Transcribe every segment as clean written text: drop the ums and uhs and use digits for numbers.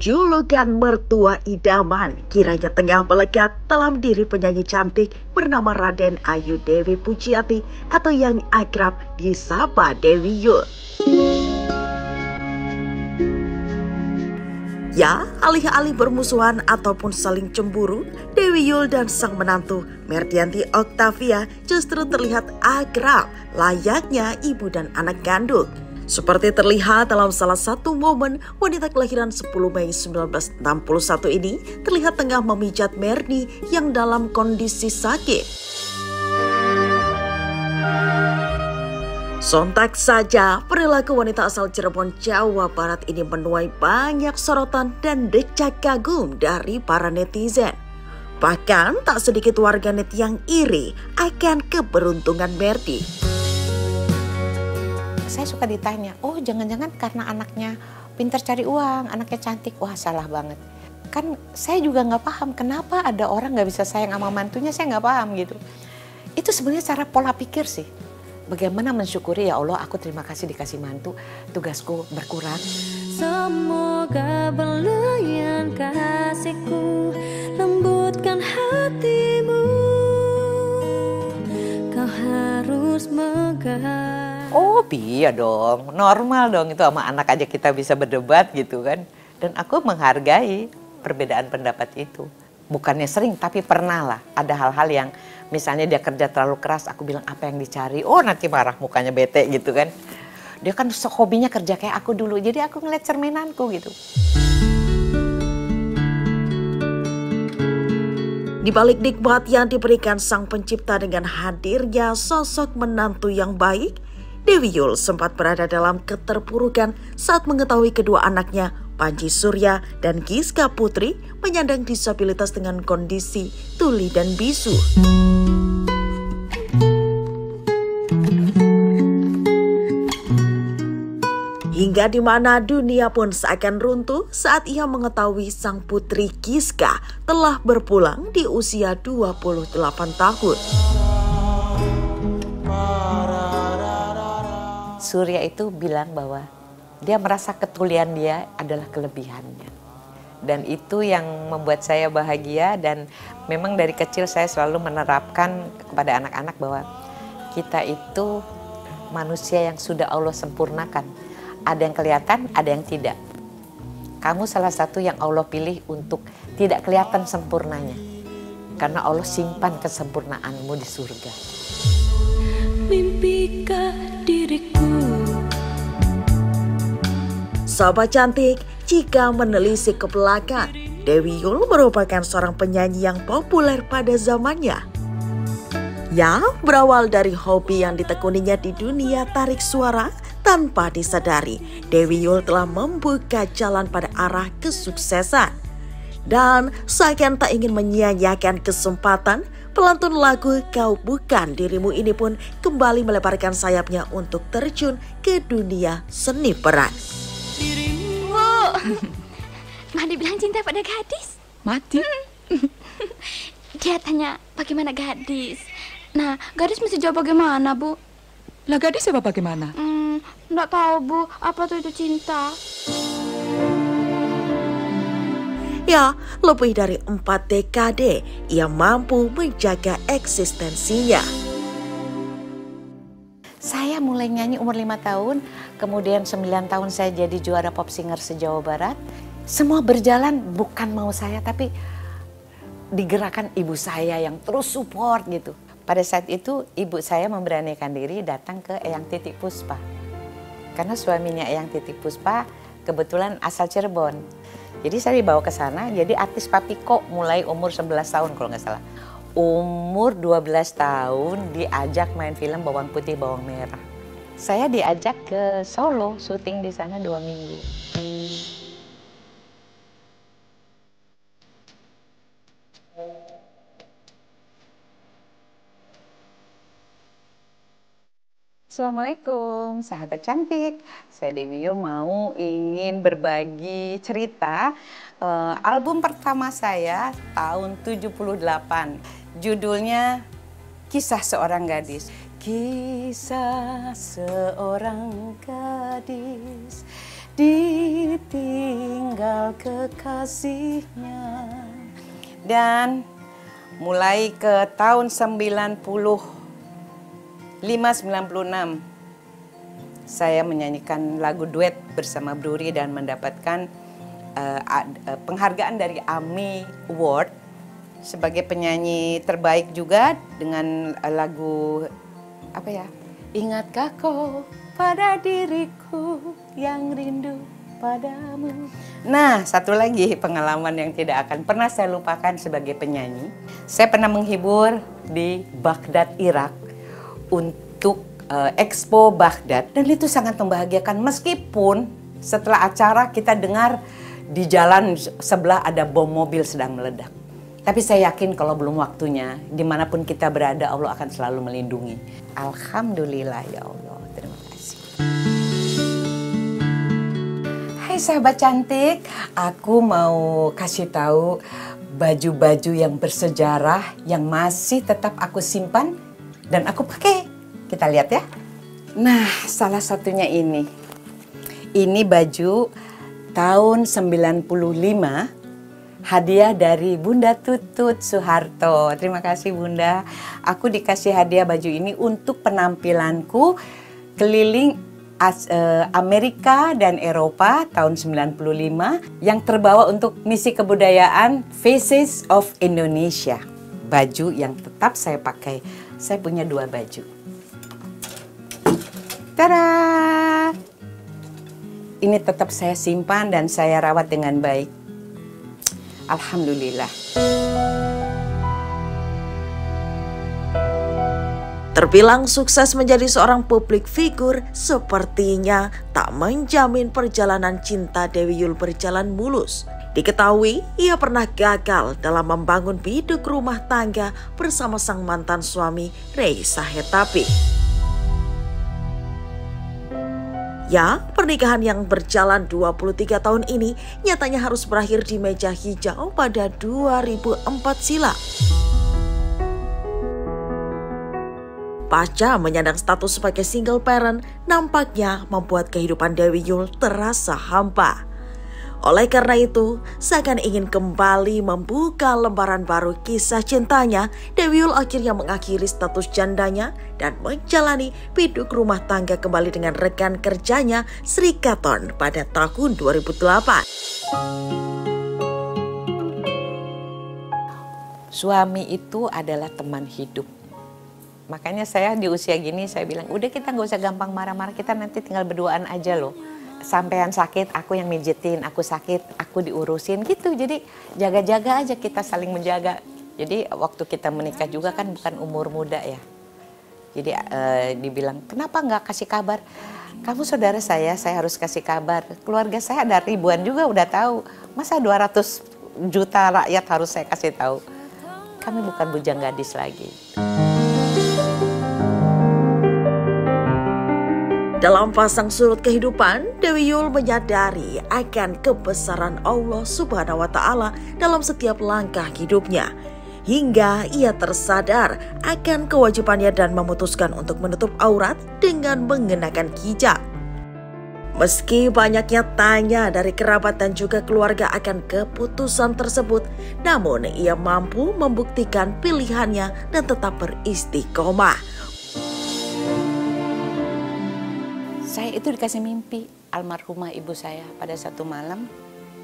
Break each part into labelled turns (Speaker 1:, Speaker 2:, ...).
Speaker 1: Julukan mertua idaman kiranya tengah melekat dalam diri penyanyi cantik bernama Raden Ayu Dewi Pujiati atau yang akrab disapa Dewi Yull. Ya, alih-alih bermusuhan ataupun saling cemburu, Dewi Yull dan sang menantu Merdianti Octavia justru terlihat akrab layaknya ibu dan anak kandung. Seperti terlihat dalam salah satu momen, wanita kelahiran 10 Mei 1961 ini terlihat tengah memijat Merdi yang dalam kondisi sakit. Sontak saja, perilaku wanita asal Cirebon, Jawa Barat ini menuai banyak sorotan dan decak kagum dari para netizen. Bahkan tak sedikit warganet yang iri akan keberuntungan Merdi.
Speaker 2: Saya suka ditanya, oh jangan-jangan karena anaknya pintar cari uang, anaknya cantik. Wah salah banget. Kan saya juga nggak paham kenapa ada orang nggak bisa sayang sama mantunya, saya nggak paham gitu. Itu sebenarnya cara pola pikir sih. Bagaimana mensyukuri, ya Allah aku terima kasih dikasih mantu, tugasku berkurang.
Speaker 3: Semoga belayan kasihku, lembutkan hatimu, kau harus megah.
Speaker 2: Oh iya dong, normal dong itu sama anak aja kita bisa berdebat gitu kan. Dan aku menghargai perbedaan pendapat itu. Bukannya sering tapi pernah lah ada hal-hal yang misalnya dia kerja terlalu keras, aku bilang apa yang dicari, oh nanti marah mukanya bete gitu kan. Dia kan hobinya kerja kayak aku dulu, jadi aku ngeliat cerminanku gitu.
Speaker 1: Di balik nikmat yang diberikan sang pencipta dengan hadirnya sosok menantu yang baik, Dewi Yull sempat berada dalam keterpurukan saat mengetahui kedua anaknya, Panji Surya dan Giska Putri, menyandang disabilitas dengan kondisi tuli dan bisu. Hingga di mana dunia pun seakan runtuh saat ia mengetahui sang putri Giska telah berpulang di usia 28 tahun.
Speaker 2: Surya itu bilang bahwa dia merasa ketulian dia adalah kelebihannya. Dan itu yang membuat saya bahagia, dan memang dari kecil saya selalu menerapkan kepada anak-anak bahwa kita itu manusia yang sudah Allah sempurnakan. Ada yang kelihatan, ada yang tidak. Kamu salah satu yang Allah pilih untuk tidak kelihatan sempurnanya. Karena Allah simpan kesempurnaanmu di surga.
Speaker 3: Mimpikah diriku?
Speaker 1: Sahabat cantik, jika menelisik ke belakang, Dewi Yull merupakan seorang penyanyi yang populer pada zamannya. Ya, berawal dari hobi yang ditekuninya di dunia tarik suara, tanpa disadari, Dewi Yull telah membuka jalan pada arah kesuksesan. Dan seakan tak ingin menyia-nyiakan kesempatan, pelantun lagu Kau Bukan Dirimu ini pun kembali melebarkan sayapnya untuk terjun ke dunia seni peran.
Speaker 4: Bu, Madi bilang cinta pada gadis.
Speaker 5: Mati?
Speaker 4: Dia tanya bagaimana gadis. Nah, gadis mesti jawab bagaimana, Bu?
Speaker 5: Lah gadis siapa bagaimana?
Speaker 4: Nggak tahu, Bu. Apa tuh itu cinta?
Speaker 1: Ya, lebih dari 4 dekade ia mampu menjaga eksistensinya.
Speaker 2: Saya mulai nyanyi umur 5 tahun, kemudian 9 tahun saya jadi juara pop singer se-Jawa Barat. Semua berjalan bukan mau saya, tapi digerakkan ibu saya yang terus support gitu. Pada saat itu ibu saya memberanikan diri datang ke Eyang Titik Puspa. Karena suaminya Eyang Titik Puspa kebetulan asal Cirebon. Jadi saya dibawa ke sana jadi artis Papiko mulai umur 11 tahun kalau nggak salah. Umur 12 tahun diajak main film Bawang Putih Bawang Merah. Saya diajak ke Solo, syuting di sana 2 minggu. Assalamualaikum, sahabat cantik. Saya Dewi Yull ingin berbagi cerita album pertama saya tahun 78. Judulnya Kisah Seorang Gadis. Kisah seorang gadis ditinggal tanggal kekasihnya. Dan mulai ke tahun 95-96 saya menyanyikan lagu duet bersama Bruri dan mendapatkan penghargaan dari AMI Award sebagai penyanyi terbaik juga dengan lagu apa ya? Ingatkah kau pada diriku yang rindu padamu. Nah, satu lagi pengalaman yang tidak akan pernah saya lupakan sebagai penyanyi. Saya pernah menghibur di Baghdad, Irak untuk Expo Baghdad, dan itu sangat membahagiakan meskipun setelah acara kita dengar di jalan sebelah ada bom mobil sedang meledak. Tapi saya yakin kalau belum waktunya, dimanapun kita berada Allah akan selalu melindungi. Alhamdulillah ya Allah, terima kasih. Hai sahabat cantik, aku mau kasih tahu baju-baju yang bersejarah yang masih tetap aku simpan dan aku pakai. Kita lihat ya. Nah, salah satunya ini. Ini baju tahun 95, hadiah dari Bunda Tutut Soeharto. Terima kasih Bunda. Aku dikasih hadiah baju ini untuk penampilanku keliling Amerika dan Eropa tahun 95 yang terbawa untuk misi kebudayaan Faces of Indonesia. Baju yang tetap saya pakai. Saya punya 2 baju. Tada! Ini tetap saya simpan dan saya rawat dengan baik. Alhamdulillah.
Speaker 1: Terbilang sukses menjadi seorang publik figur, sepertinya tak menjamin perjalanan cinta Dewi Yull berjalan mulus. Diketahui, ia pernah gagal dalam membangun biduk rumah tangga bersama sang mantan suami, Reysa Hetapi. Ya, pernikahan yang berjalan 23 tahun ini nyatanya harus berakhir di meja hijau pada 2004 silam. Pasca menyandang status sebagai single parent, nampaknya membuat kehidupan Dewi Yull terasa hampa. Oleh karena itu, seakan ingin kembali membuka lembaran baru kisah cintanya, Dewi Yull akhirnya mengakhiri status jandanya dan menjalani biduk rumah tangga kembali dengan rekan kerjanya Sri Katon pada tahun 2008.
Speaker 2: Suami itu adalah teman hidup. Makanya saya di usia gini saya bilang, udah kita nggak usah gampang marah-marah, kita nanti tinggal berduaan aja loh. Sampean sakit, aku yang mijetin, aku sakit, aku diurusin gitu. Jadi jaga-jaga aja, kita saling menjaga. Jadi waktu kita menikah juga kan bukan umur muda ya. Jadi dibilang, kenapa nggak kasih kabar? Kamu saudara saya harus kasih kabar. Keluarga saya ada ribuan juga udah tahu. Masa 200 juta rakyat harus saya kasih tahu? Kami bukan bujang gadis lagi.
Speaker 1: Dalam pasang surut kehidupan, Dewi Yull menyadari akan kebesaran Allah Subhanahu wa Ta'ala dalam setiap langkah hidupnya, hingga ia tersadar akan kewajibannya dan memutuskan untuk menutup aurat dengan mengenakan hijab. Meski banyaknya tanya dari kerabat dan juga keluarga akan keputusan tersebut, namun ia mampu membuktikan pilihannya dan tetap beristiqomah.
Speaker 2: Saya itu dikasih mimpi almarhumah ibu saya pada satu malam.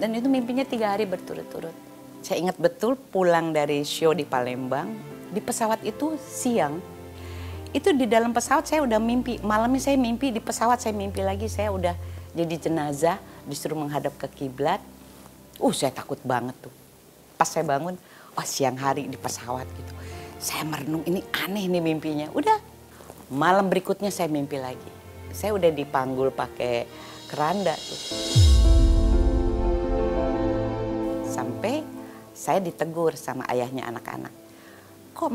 Speaker 2: Dan itu mimpinya 3 hari berturut-turut. Saya ingat betul pulang dari show di Palembang. Di pesawat itu siang. Itu di dalam pesawat saya udah mimpi. Malamnya saya mimpi, di pesawat saya mimpi lagi. Saya udah jadi jenazah, disuruh menghadap ke kiblat. Saya takut banget tuh. Pas saya bangun, siang hari di pesawat gitu. Saya merenung, ini aneh nih mimpinya. Udah, malam berikutnya saya mimpi lagi. Saya udah dipanggul pakai keranda tuh. Sampai saya ditegur sama ayahnya anak-anak. Kok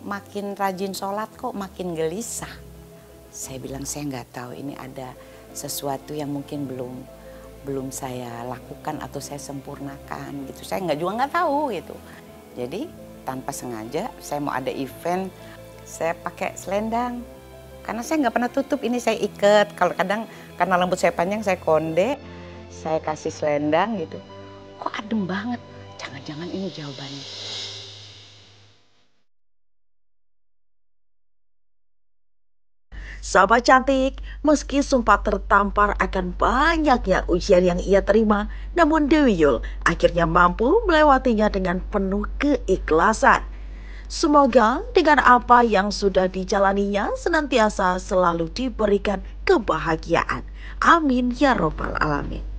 Speaker 2: makin rajin sholat, kok makin gelisah? Saya bilang saya nggak tahu, ini ada sesuatu yang mungkin belum saya lakukan atau saya sempurnakan gitu. Saya juga nggak tahu gitu. Jadi tanpa sengaja saya mau ada event, saya pakai selendang. Karena saya nggak pernah tutup, ini saya ikat. Kalau kadang karena rambut saya panjang saya konde. Saya kasih selendang gitu. Kok adem banget? Jangan-jangan ini jawabannya.
Speaker 1: Sahabat cantik, meski sempat tertampar akan banyaknya ujian yang ia terima, namun Dewi Yul akhirnya mampu melewatinya dengan penuh keikhlasan. Semoga dengan apa yang sudah dijalaninya senantiasa selalu diberikan kebahagiaan. Amin ya robbal alamin.